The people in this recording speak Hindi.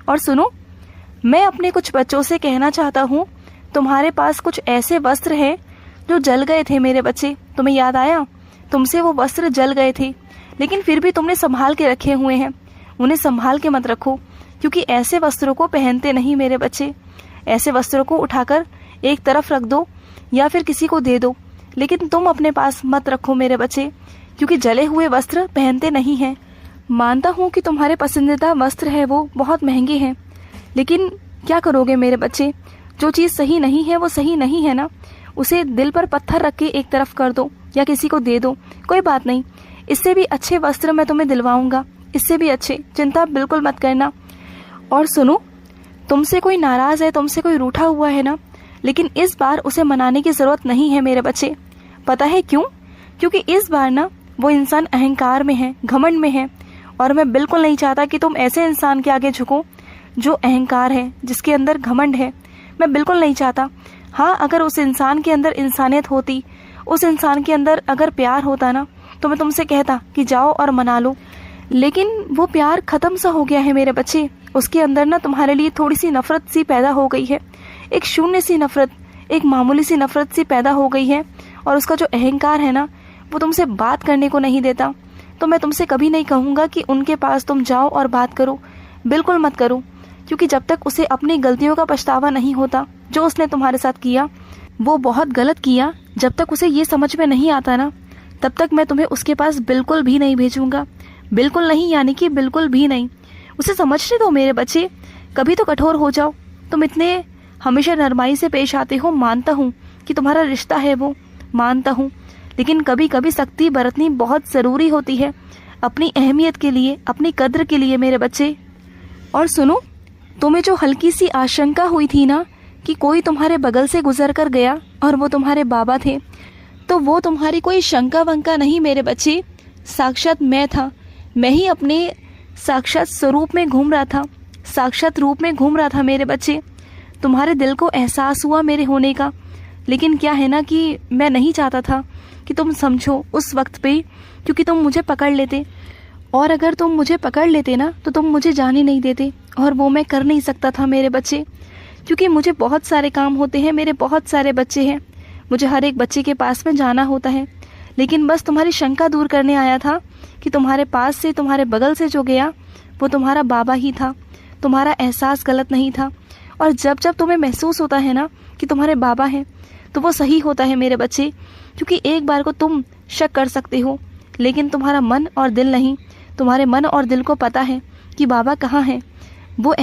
और सुनो, मैं अपने कुछ बच्चों से कहना चाहता हूँ, तुम्हारे पास कुछ ऐसे वस्त्र हैं जो जल गए थे मेरे बच्चे। तुम्हें याद आया, तुमसे वो वस्त्र जल गए थे, लेकिन फिर भी तुमने संभाल के रखे हुए हैं। उन्हें संभाल के मत रखो, क्योंकि ऐसे वस्त्रों को पहनते नहीं मेरे बच्चे। ऐसे वस्त्रों को उठाकर एक तरफ रख दो या फिर किसी को दे दो, लेकिन तुम अपने पास मत रखो मेरे बच्चे, क्योंकि जले हुए वस्त्र पहनते नहीं हैं। मानता हूँ कि तुम्हारे पसंदीदा वस्त्र है वो बहुत महंगे हैं, लेकिन क्या करोगे मेरे बच्चे, जो चीज़ सही नहीं है वो सही नहीं है ना। उसे दिल पर पत्थर रख के एक तरफ कर दो या किसी को दे दो, कोई बात नहीं। इससे भी अच्छे वस्त्र मैं तुम्हें दिलवाऊंगा, इससे भी अच्छे, चिंता बिल्कुल मत करना। और सुनो, तुमसे कोई नाराज़ है, तुमसे कोई रूठा हुआ है ना, लेकिन इस बार उसे मनाने की ज़रूरत नहीं है मेरे बच्चे। पता है क्यों? क्योंकि इस बार ना वो इंसान अहंकार में है, घमंड में है, और मैं बिल्कुल नहीं चाहता कि तुम ऐसे इंसान के आगे झुको जो अहंकार है, जिसके अंदर घमंड है। मैं बिल्कुल नहीं चाहता। हाँ, अगर उस इंसान के अंदर इंसानियत होती, उस इंसान के अंदर अगर प्यार होता ना, तो मैं तुमसे कहता कि जाओ और मना लो, लेकिन वो प्यार ख़त्म सा हो गया है मेरे बच्चे। उसके अंदर ना तुम्हारे लिए थोड़ी सी नफ़रत सी पैदा हो गई है, एक शून्य सी नफ़रत, एक मामूली सी नफ़रत सी पैदा हो गई है। और उसका जो अहंकार है ना, वो तुमसे बात करने को नहीं देता। तो मैं तुमसे कभी नहीं कहूँगा कि उनके पास तुम जाओ और बात करो, बिल्कुल मत करो, क्योंकि जब तक उसे अपनी गलतियों का पछतावा नहीं होता, जो उसने तुम्हारे साथ किया वो बहुत गलत किया, जब तक उसे ये समझ में नहीं आता ना, तब तक मैं तुम्हें उसके पास बिल्कुल भी नहीं भेजूंगा। बिल्कुल नहीं, यानी कि बिल्कुल भी नहीं। उसे समझने दो मेरे बच्चे, कभी तो कठोर हो जाओ। तुम इतने हमेशा नरमाई से पेश आते हो, मानता हूँ कि तुम्हारा रिश्ता है वो, मानता हूँ, लेकिन कभी कभी सख्ती बरतनी बहुत ज़रूरी होती है, अपनी अहमियत के लिए, अपनी कद्र के लिए मेरे बच्चे। और सुनो, तुम्हें जो हल्की सी आशंका हुई थी ना कि कोई तुम्हारे बगल से गुजर कर गया और वो तुम्हारे बाबा थे, तो वो तुम्हारी कोई शंका वंका नहीं मेरे बच्चे, साक्षात मैं था। मैं ही अपने साक्षात स्वरूप में घूम रहा था, साक्षात रूप में घूम रहा था मेरे बच्चे। तुम्हारे दिल को एहसास हुआ मेरे होने का, लेकिन क्या है ना कि मैं नहीं चाहता था कि तुम समझो उस वक्त पे, क्योंकि तुम मुझे पकड़ लेते, और अगर तुम मुझे पकड़ लेते ना तो तुम मुझे जाने नहीं देते, और वो मैं कर नहीं सकता था मेरे बच्चे, क्योंकि मुझे बहुत सारे काम होते हैं, मेरे बहुत सारे बच्चे हैं, मुझे हर एक बच्चे के पास में जाना होता है। लेकिन बस तुम्हारी शंका दूर करने आया था कि तुम्हारे पास से, तुम्हारे बगल से जो गया वो तुम्हारा बाबा ही था, तुम्हारा एहसास गलत नहीं था। और जब जब तुम्हें महसूस होता है ना कि तुम्हारे बाबा हैं, तो वो सही होता है मेरे बच्चे, क्योंकि एक बार को तुम शक कर सकते हो, लेकिन तुम्हारा मन और दिल नहीं। तुम्हारे मन और दिल को पता है कि बाबा कहाँ हैं। वो